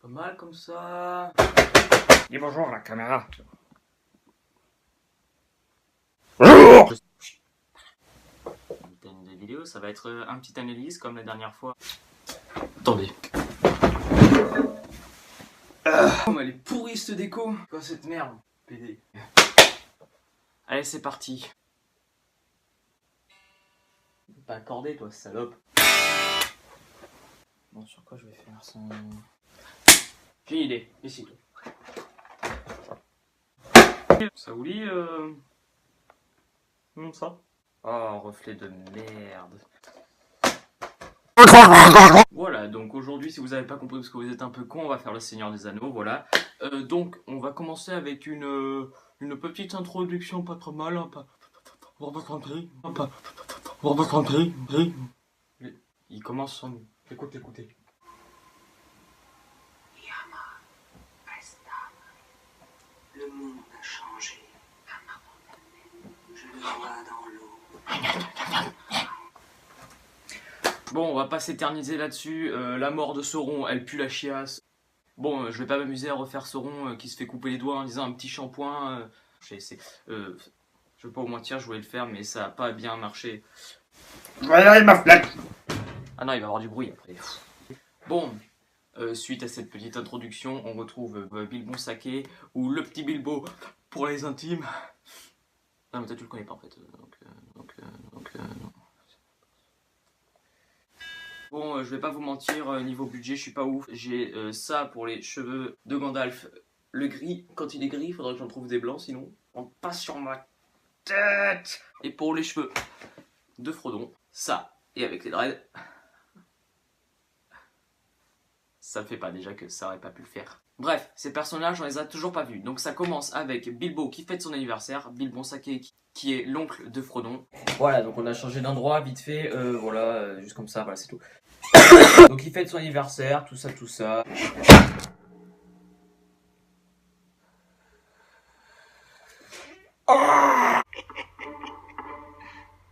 Pas mal comme ça. Dis bonjour à la caméra. Des vidéos, ça va être un petit analyse comme la dernière fois. Attendez. Oh, mais elle est pourrie cette déco. Quoi cette merde, PD. Allez, c'est parti. Pas accordé, toi, salope. Bon, sur quoi je vais faire ça? J'ai une idée, ici. Ça vous lit non, ça? Oh, reflet de merde. Voilà, donc aujourd'hui, si vous n'avez pas compris parce que vous êtes un peu con, on va faire le Seigneur des Anneaux, voilà. Donc, on va commencer avec une petite introduction pas trop mal. Hein, Il commence sans nous. Écoutez. Le monde a changé. Je le vois dans l'eau. Bon, on va pas s'éterniser là-dessus. La mort de Sauron, elle pue la chiasse. Bon, je vais pas m'amuser à refaire Sauron qui se fait couper les doigts en disant un petit shampoing. Je vais pas vous mentir, je voulais le faire, mais ça a pas bien marché. Voilà ma flaque. Ah non, il va y avoir du bruit après. Bon, suite à cette petite introduction, on retrouve Bilbon Saké, ou le petit Bilbo pour les intimes. Non, mais toi tu le connais pas en fait. Non. Bon, je vais pas vous mentir, niveau budget, je suis pas ouf. J'ai ça pour les cheveux de Gandalf. Le gris, quand il est gris, il faudrait que j'en trouve des blancs, sinon on passe sur ma tête. Et pour les cheveux de Frodon, ça, et avec les dreads, ça le fait pas déjà que ça aurait pas pu le faire. Bref, ces personnages, on les a toujours pas vus. Donc ça commence avec Bilbo qui fête son anniversaire, Bilbon Saké qui est l'oncle de Frodon. Voilà, donc on a changé d'endroit vite fait, voilà, juste comme ça, voilà, c'est tout. Donc il fête son anniversaire, tout ça.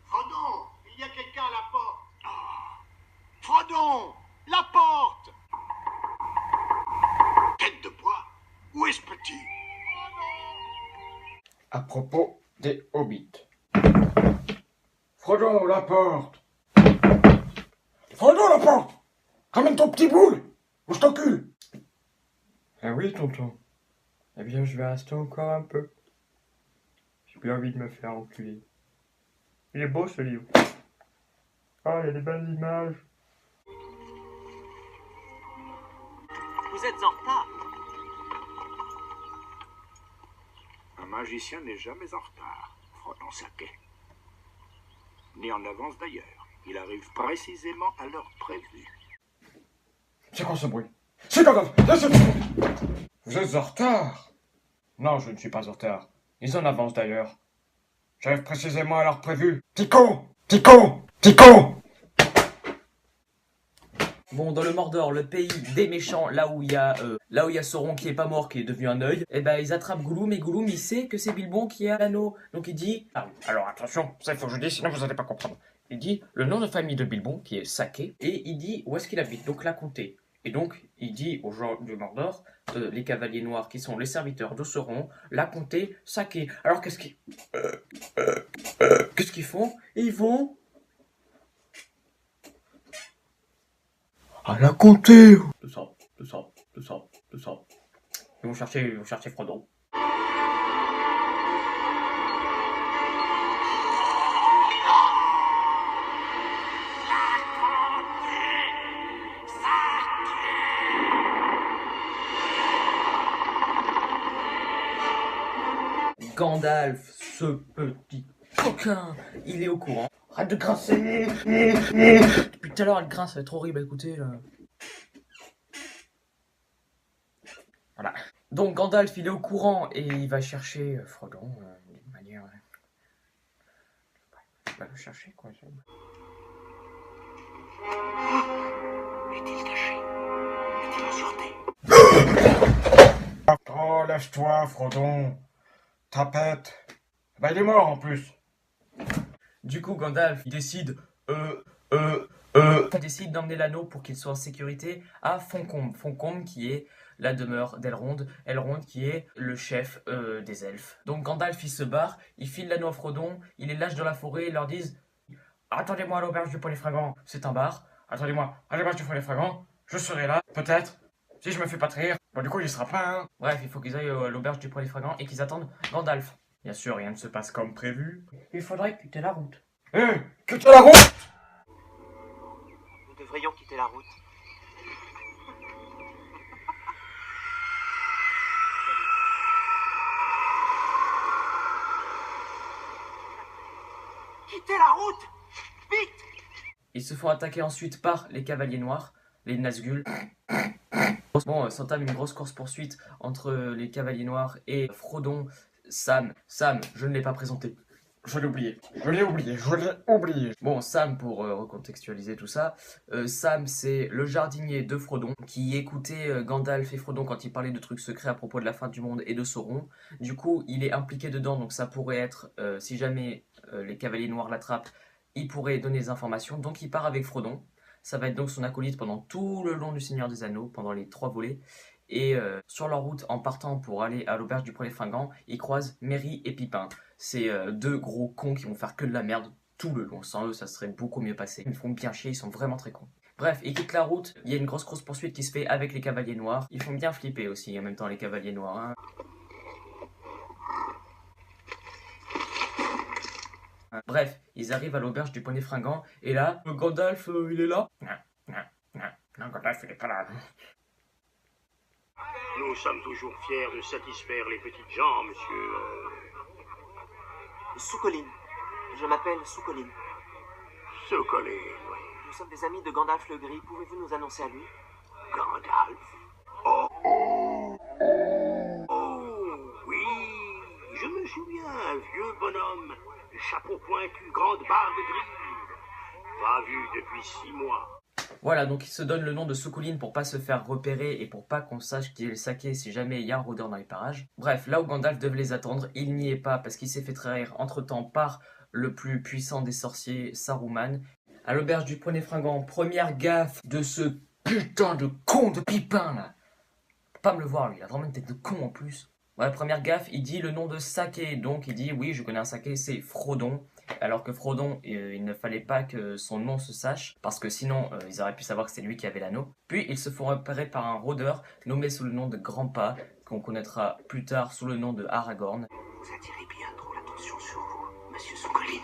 Frodon, il y a quelqu'un à la porte. Frodon, la porte. Tête de bois, où est ce petit? À propos des hobbits. Frodon, la porte. Frodon, la porte. Ramène ton petit boule ou je t'encule. Ah oui, tonton. Eh bien, je vais rester encore un peu. J'ai plus envie de me faire enculer. Il est beau ce livre. Oh, il y a des belles images. Vous êtes en retard. Un magicien n'est jamais en retard, Frodon Saké. Ni en avance d'ailleurs. Il arrive précisément à l'heure prévue. C'est quoi ce bruit? C'est Gandalf. Vous êtes en retard? Non, je ne suis pas en retard. Ils en avancent d'ailleurs. J'arrive précisément à l'heure prévue. Tico! Bon, dans le Mordor, le pays des méchants, là où il y a Sauron qui est pas mort, qui est devenu un œil, et ben ils attrapent Gollum, et Gollum il sait que c'est Bilbon qui a l'anneau. Donc il dit... Ah, alors attention, ça il faut que je dise, sinon vous n'allez pas comprendre. Il dit le nom de famille de Bilbon, qui est Saké, et il dit où est-ce qu'il habite, donc la comté. Et donc, il dit aux gens du Mordor, les cavaliers noirs qui sont les serviteurs de Sauron, la comté Saké. Alors qu'est-ce qu'ils font? Ils vont à la comté. de ça. Ils vont chercher Frodon. Gandalf, ce petit coquin, il est au courant. Arrête de grincer. Depuis tout à l'heure, elle grince, ça va être horrible à écouter là. Voilà. Donc Gandalf, il est au courant et il va chercher Frodon d'une manière. Il va le chercher quoi. Est-il caché? Est-il en sûreté? Oh, lâche-toi, Frodon. Tapette. Bah, il est mort en plus. Du coup, Gandalf, il décide d'emmener l'anneau pour qu'il soit en sécurité à Foncombe. Foncombe qui est la demeure d'Elrond. Elrond qui est le chef des elfes. Donc Gandalf il se barre, il file l'anneau à Frodon, il les lâche dans la forêt, ils leur disent « Attendez-moi à l'auberge du Poney Fringant, c'est un bar. Attendez-moi à l'auberge du Poney Fringant, je serai là, peut-être, si je me fais pas trahir. Bon du coup il sera plein. Hein. » Bref, il faut qu'ils aillent à l'auberge du Poney Fringant et qu'ils attendent Gandalf. Bien sûr, rien ne se passe comme prévu. Il faudrait quitter la route. Quitte la route! Nous devrions quitter la route. Quittez la route! Vite! Ils se font attaquer ensuite par les cavaliers noirs, les Nazgûl. Bon, s'entame une grosse course-poursuite entre les cavaliers noirs et Frodon. Sam, je ne l'ai pas présenté. Je l'ai oublié. Bon, Sam, pour recontextualiser tout ça, Sam c'est le jardinier de Frodon qui écoutait Gandalf et Frodon quand ils parlaient de trucs secrets à propos de la fin du monde et de Sauron. Du coup, il est impliqué dedans, donc ça pourrait être, si jamais les cavaliers noirs l'attrapent, il pourrait donner des informations. Donc il part avec Frodon. Ça va être donc son acolyte pendant tout le long du Seigneur des Anneaux, pendant les 3 volets. Et sur leur route, en partant pour aller à l'auberge du Poney Fringant, ils croisent Merry et Pipin. C'est 2 gros cons qui vont faire que de la merde tout le long. Sans eux, ça serait beaucoup mieux passé. Ils me font bien chier, ils sont vraiment très cons. Bref, ils quittent la route, il y a une grosse poursuite qui se fait avec les cavaliers noirs. Ils font bien flipper aussi en même temps les cavaliers noirs. Hein. Bref, ils arrivent à l'auberge du Poney Fringant et là, Gandalf, il est là. Non, Gandalf, il est pas là. Nous sommes toujours fiers de satisfaire les petites gens, monsieur. Soucoline. Je m'appelle Soucoline. Soucoline, oui. Nous sommes des amis de Gandalf le Gris. Pouvez-vous nous annoncer à lui? Gandalf. Oh, oui. Je me souviens, un vieux bonhomme, chapeau pointu, grande barbe grise. Pas vu depuis 6 mois. Voilà, donc il se donne le nom de Soucoline pour pas se faire repérer et pour pas qu'on sache qui est le saké si jamais il y a un rôdeur dans les parages. Bref, là où Gandalf devait les attendre, il n'y est pas parce qu'il s'est fait trahir entre-temps par le plus puissant des sorciers, Saruman. À l'auberge du Poney Fringant, première gaffe de ce putain de con de Pipin là. Faut pas me le voir lui, il a vraiment une tête de con en plus. Ouais, première gaffe, il dit le nom de saké, donc il dit oui je connais un saké, c'est Frodon. Alors que Frodon, il ne fallait pas que son nom se sache, parce que sinon ils auraient pu savoir que c'est lui qui avait l'anneau. Puis ils se font repérer par un rôdeur nommé sous le nom de Grandpa, qu'on connaîtra plus tard sous le nom de Aragorn. Vous attirez bien trop l'attention sur vous, monsieur Soucoline.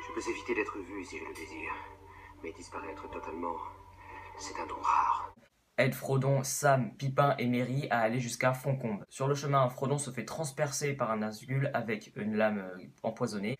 Je peux éviter d'être vu si je le désire, mais disparaître totalement, c'est un don rare. Aide Frodon, Sam, Pipin et Merry à aller jusqu'à Foncombe. Sur le chemin, Frodon se fait transpercer par un Nazgûl avec une lame empoisonnée.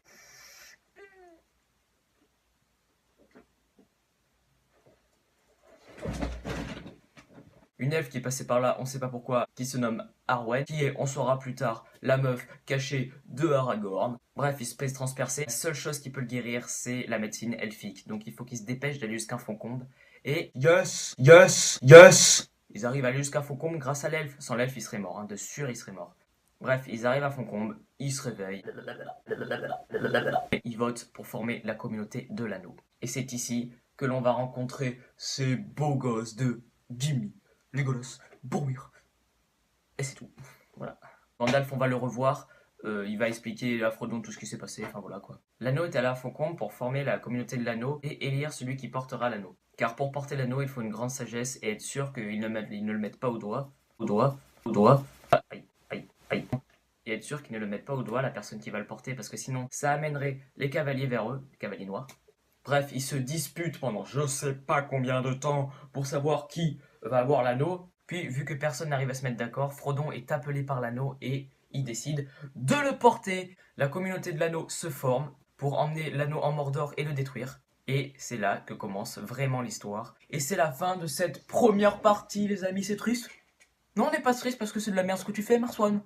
Une elfe qui est passée par là, on sait pas pourquoi, qui se nomme Arwen, qui est, on saura plus tard, la meuf cachée de Aragorn. Bref, il se fait transpercer. La seule chose qui peut le guérir, c'est la médecine elfique. Donc il faut qu'il se dépêche d'aller jusqu'à Foncombe. Et Yes. ils arrivent à aller jusqu'à Foncombe grâce à l'elfe. Sans l'elfe, il serait mort, hein. De sûr, il serait mort. Bref, ils arrivent à Foncombe, ils se réveillent. Et ils votent pour former la communauté de l'anneau. Et c'est ici que l'on va rencontrer ces beaux gosses de Gimli, Legolas, Boromir. Et c'est tout. Voilà. Gandalf, on va le revoir. Il va expliquer à Frodon tout ce qui s'est passé. Enfin voilà quoi. L'anneau est allé à Foncombe pour former la communauté de l'anneau et élire celui qui portera l'anneau. Car pour porter l'anneau, il faut une grande sagesse et être sûr qu'ils ne le mettent pas au doigt. Et être sûr qu'ils ne le mettent pas au doigt, la personne qui va le porter, parce que sinon, ça amènerait les cavaliers vers eux, les cavaliers noirs. Bref, ils se disputent pendant je sais pas combien de temps pour savoir qui va avoir l'anneau. Puis, vu que personne n'arrive à se mettre d'accord, Frodon est appelé par l'anneau et il décide de le porter. La communauté de l'anneau se forme pour emmener l'anneau en Mordor et le détruire. Et c'est là que commence vraiment l'histoire. Et c'est la fin de cette première partie, les amis. C'est triste? Non, on n'est pas triste parce que c'est de la merde ce que tu fais, Marswan.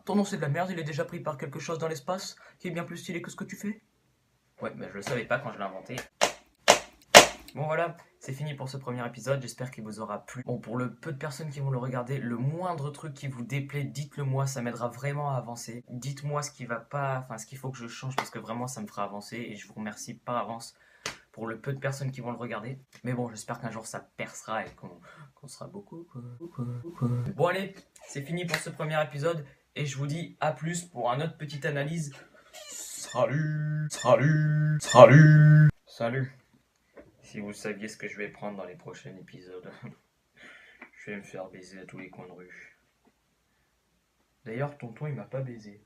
Ton nom c'est de la merde, il est déjà pris par quelque chose dans l'espace qui est bien plus stylé que ce que tu fais. Ouais, mais je le savais pas quand je l'ai inventé. Bon voilà, c'est fini pour ce premier épisode, j'espère qu'il vous aura plu. Bon, pour le peu de personnes qui vont le regarder, le moindre truc qui vous déplaît, dites-le moi, ça m'aidera vraiment à avancer. Dites-moi ce qui va pas, enfin ce qu'il faut que je change parce que vraiment ça me fera avancer et je vous remercie par avance pour le peu de personnes qui vont le regarder. Mais bon, j'espère qu'un jour ça percera et qu'on sera beaucoup, quoi. Bon allez, c'est fini pour ce premier épisode. Et je vous dis à plus pour un autre petite analyse. Salut, salut, salut, salut. Si vous saviez ce que je vais prendre dans les prochains épisodes, je vais me faire baiser à tous les coins de rue. D'ailleurs, tonton, il m'a pas baisé.